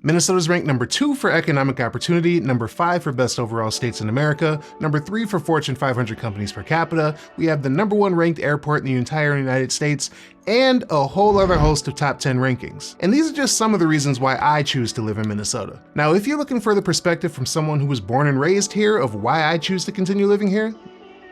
Minnesota's ranked number 2 for economic opportunity, number 5 for best overall states in America, number 3 for Fortune 500 companies per capita. We have the number 1 ranked airport in the entire United States, and a whole other host of top 10 rankings. And these are just some of the reasons why I choose to live in Minnesota. Now, if you're looking for the perspective from someone who was born and raised here of why I choose to continue living here,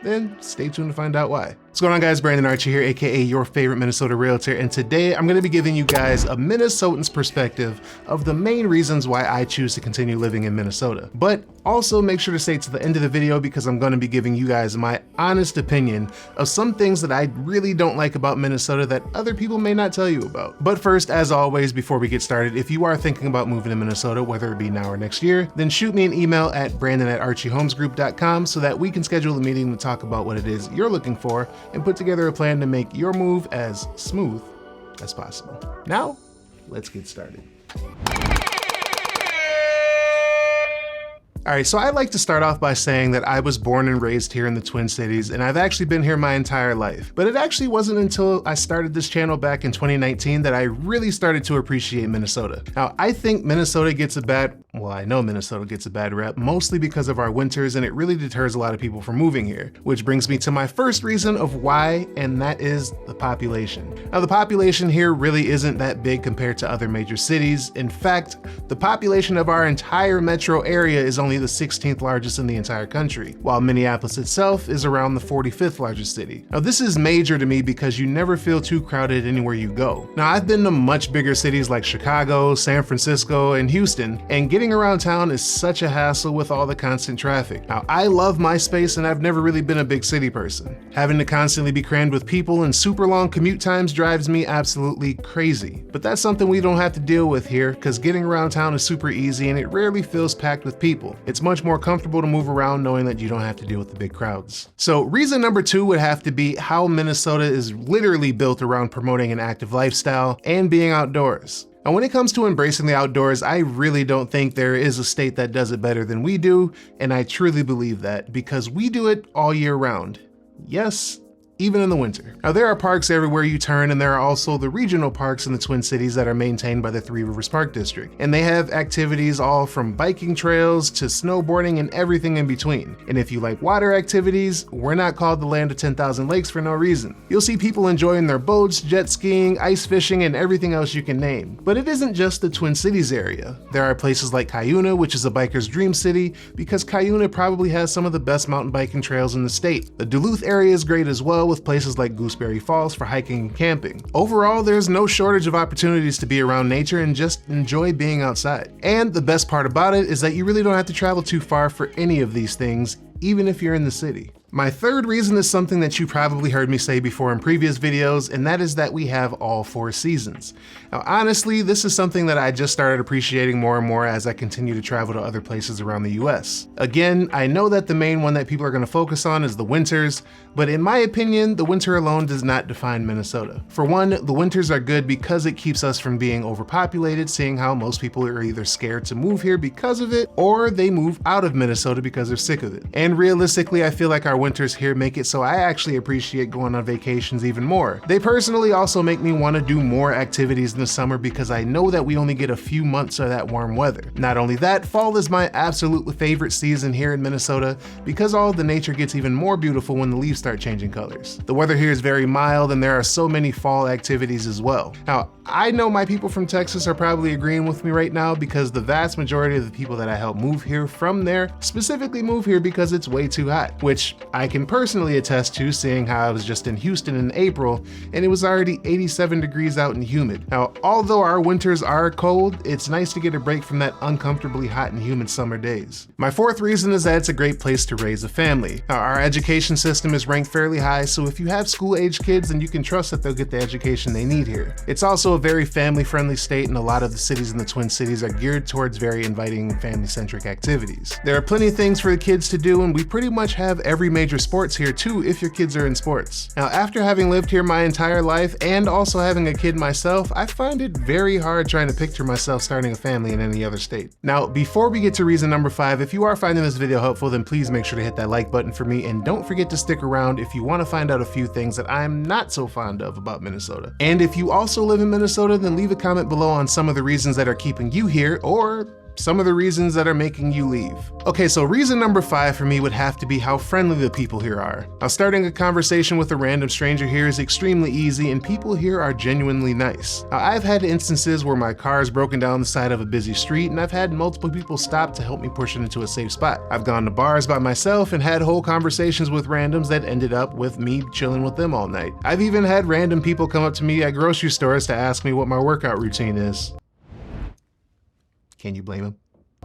then stay tuned to find out why. What's going on, guys? Brandon Archie here, aka your favorite Minnesota realtor, and today I'm going to be giving you guys a Minnesotan's perspective of the main reasons why I choose to continue living in Minnesota. But also make sure to stay to the end of the video because I'm going to be giving you guys my honest opinion of some things that I really don't like about Minnesota that other people may not tell you about. But first, as always, before we get started, if you are thinking about moving to Minnesota, whether it be now or next year, then shoot me an email at brandon@archiehomesgroup.com so that we can schedule a meeting to talk about what it is you're looking for and put together a plan to make your move as smooth as possible. Now, let's get started. All right, so I'd like to start off by saying that I was born and raised here in the Twin Cities, and I've actually been here my entire life. But it actually wasn't until I started this channel back in 2019 that I really started to appreciate Minnesota. Now, I think Minnesota gets a bad, well, I know Minnesota gets a bad rep, mostly because of our winters, and it really deters a lot of people from moving here. Which brings me to my first reason of why, and that is the population. Now, the population here really isn't that big compared to other major cities. In fact, the population of our entire metro area is only the 16th largest in the entire country, while Minneapolis itself is around the 45th largest city. Now, this is major to me because you never feel too crowded anywhere you go. Now, I've been to much bigger cities like Chicago, San Francisco, and Houston, and getting around town is such a hassle with all the constant traffic. Now, I love my space and I've never really been a big city person. Having to constantly be crammed with people and super long commute times drives me absolutely crazy. But that's something we don't have to deal with here because getting around town is super easy and it rarely feels packed with people. It's much more comfortable to move around knowing that you don't have to deal with the big crowds. So reason number 2 would have to be how Minnesota is literally built around promoting an active lifestyle and being outdoors. And when it comes to embracing the outdoors, I really don't think there is a state that does it better than we do, and I truly believe that because we do it all year round. Yes, even in the winter. Now, there are parks everywhere you turn, and there are also the regional parks in the Twin Cities that are maintained by the Three Rivers Park District. And they have activities all from biking trails to snowboarding and everything in between. And if you like water activities, we're not called the land of 10,000 lakes for no reason. You'll see people enjoying their boats, jet skiing, ice fishing, and everything else you can name. But it isn't just the Twin Cities area. There are places like Cuyuna, which is a biker's dream city, because Cuyuna probably has some of the best mountain biking trails in the state. The Duluth area is great as well, with places like Gooseberry Falls for hiking and camping. Overall, there's no shortage of opportunities to be around nature and just enjoy being outside. And the best part about it is that you really don't have to travel too far for any of these things, even if you're in the city. My third reason is something that you probably heard me say before in previous videos, and that is that we have all 4 seasons. Now, honestly, this is something that I just started appreciating more and more as I continue to travel to other places around the US. Again, I know that the main one that people are going to focus on is the winters, but in my opinion, the winter alone does not define Minnesota. For one, the winters are good because it keeps us from being overpopulated, seeing how most people are either scared to move here because of it, or they move out of Minnesota because they're sick of it. And realistically, I feel like our winters here make it so I actually appreciate going on vacations even more. They personally also make me want to do more activities in the summer because I know that we only get a few months of that warm weather. Not only that, fall is my absolute favorite season here in Minnesota because all of the nature gets even more beautiful when the leaves start changing colors. The weather here is very mild and there are so many fall activities as well. Now, I know my people from Texas are probably agreeing with me right now because the vast majority of the people that I help move here from there specifically move here because it's way too hot, which I can personally attest to, seeing how I was just in Houston in April and it was already 87 degrees out and humid. Now, although our winters are cold, it's nice to get a break from that uncomfortably hot and humid summer days. My fourth reason is that it's a great place to raise a family. Now, our education system is ranked fairly high, so if you have school-age kids, then you can trust that they'll get the education they need here. It's also a very family-friendly state, and a lot of the cities in the Twin Cities are geared towards very inviting family-centric activities. There are plenty of things for the kids to do, and we pretty much have every major sports here too if your kids are in sports. Now, after having lived here my entire life and also having a kid myself, I find it very hard trying to picture myself starting a family in any other state. Now, before we get to reason number 5, if you are finding this video helpful, then please make sure to hit that like button for me, and don't forget to stick around if you want to find out a few things that I'm not so fond of about Minnesota. And if you also live in Minnesota, then leave a comment below on some of the reasons that are keeping you here, or some of the reasons that are making you leave. Okay, so reason number 5 for me would have to be how friendly the people here are. Now, starting a conversation with a random stranger here is extremely easy, and people here are genuinely nice. Now, I've had instances where my car is broken down the side of a busy street, and I've had multiple people stop to help me push it into a safe spot. I've gone to bars by myself and had whole conversations with randoms that ended up with me chilling with them all night. I've even had random people come up to me at grocery stores to ask me what my workout routine is. Can you blame him?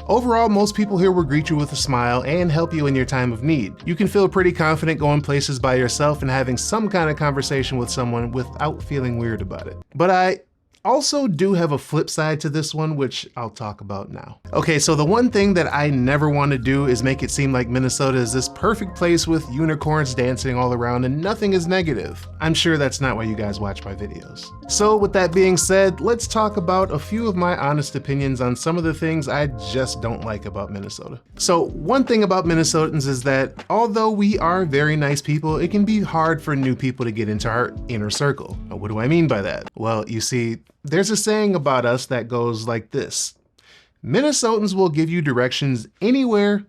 Overall, most people here will greet you with a smile and help you in your time of need. You can feel pretty confident going places by yourself and having some kind of conversation with someone without feeling weird about it. But I also do have a flip side to this one, which I'll talk about now. Okay, so the one thing that I never want to do is make it seem like Minnesota is this perfect place with unicorns dancing all around and nothing is negative. I'm sure that's not why you guys watch my videos. So with that being said, let's talk about a few of my honest opinions on some of the things I just don't like about Minnesota. So one thing about Minnesotans is that although we are very nice people, it can be hard for new people to get into our inner circle. Now, what do I mean by that? Well, you see, there's a saying about us that goes like this: Minnesotans will give you directions anywhere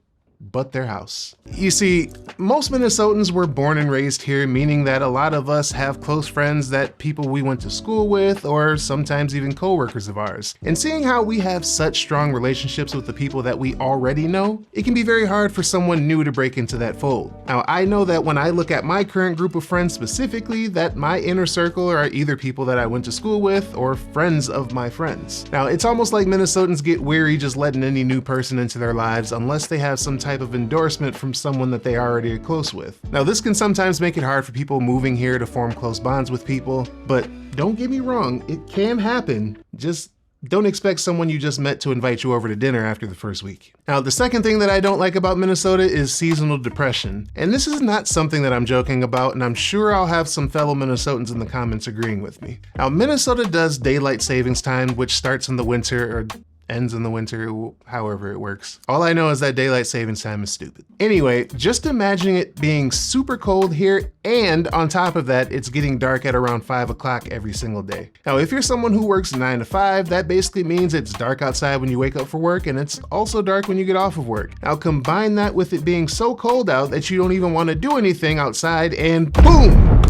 but their house. You see, most Minnesotans were born and raised here, meaning that a lot of us have close friends that people we went to school with, or sometimes even coworkers of ours. And seeing how we have such strong relationships with the people that we already know, it can be very hard for someone new to break into that fold. Now, I know that when I look at my current group of friends specifically, that my inner circle are either people that I went to school with or friends of my friends. Now, it's almost like Minnesotans get weary just letting any new person into their lives unless they have some type of endorsement from someone that they already are close with. Now, this can sometimes make it hard for people moving here to form close bonds with people, but don't get me wrong, it can happen. Just don't expect someone you just met to invite you over to dinner after the first week. Now, the second thing that I don't like about Minnesota is seasonal depression. And this is not something that I'm joking about, and I'm sure I'll have some fellow Minnesotans in the comments agreeing with me. Now, Minnesota does daylight savings time, which starts in the winter, or ends in the winter, however it works. All I know is that daylight savings time is stupid. Anyway, just imagine it being super cold here, and on top of that, it's getting dark at around 5 o'clock every single day. Now, if you're someone who works 9 to 5, that basically means it's dark outside when you wake up for work, and it's also dark when you get off of work. Now, combine that with it being so cold out that you don't even want to do anything outside, and boom!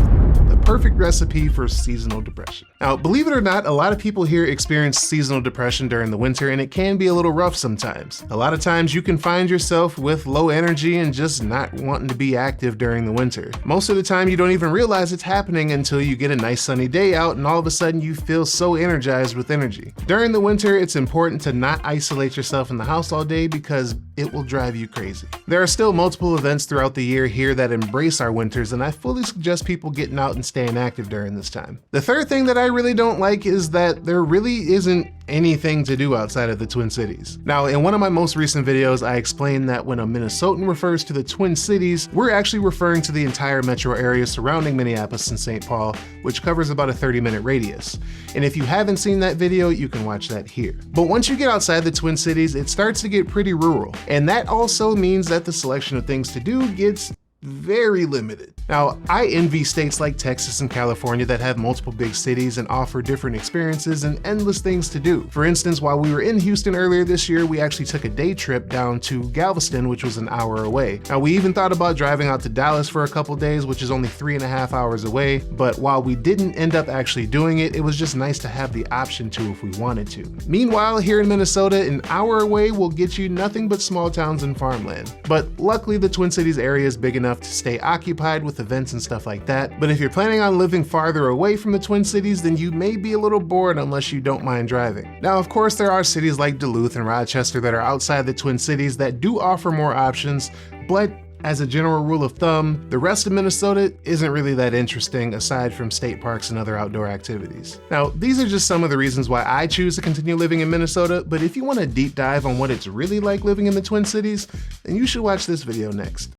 Perfect recipe for seasonal depression. Now, believe it or not, a lot of people here experience seasonal depression during the winter, and it can be a little rough sometimes. A lot of times you can find yourself with low energy and just not wanting to be active during the winter. Most of the time you don't even realize it's happening until you get a nice sunny day out and all of a sudden you feel so energized with energy. During the winter, it's important to not isolate yourself in the house all day because it will drive you crazy. There are still multiple events throughout the year here that embrace our winters, and I fully suggest people getting out and staying active during this time. The third thing that I really don't like is that there really isn't anything to do outside of the Twin Cities. Now, in one of my most recent videos, I explained that when a Minnesotan refers to the Twin Cities, we're actually referring to the entire metro area surrounding Minneapolis and St. Paul, which covers about a 30-minute radius. And if you haven't seen that video, you can watch that here. But once you get outside the Twin Cities, it starts to get pretty rural. And that also means that the selection of things to do gets very limited. Now, I envy states like Texas and California that have multiple big cities and offer different experiences and endless things to do. For instance, while we were in Houston earlier this year, we actually took a day trip down to Galveston, which was an hour away. Now, we even thought about driving out to Dallas for a couple days, which is only 3.5 hours away, but while we didn't end up actually doing it, it was just nice to have the option to if we wanted to. Meanwhile, here in Minnesota, an hour away will get you nothing but small towns and farmland. But luckily, the Twin Cities area is big enough to stay occupied with events and stuff like that. But if you're planning on living farther away from the Twin Cities, then you may be a little bored unless you don't mind driving. Now, of course, there are cities like Duluth and Rochester that are outside the Twin Cities that do offer more options, but as a general rule of thumb, the rest of Minnesota isn't really that interesting aside from state parks and other outdoor activities. Now, these are just some of the reasons why I choose to continue living in Minnesota, but if you want a deep dive on what it's really like living in the Twin Cities, then you should watch this video next.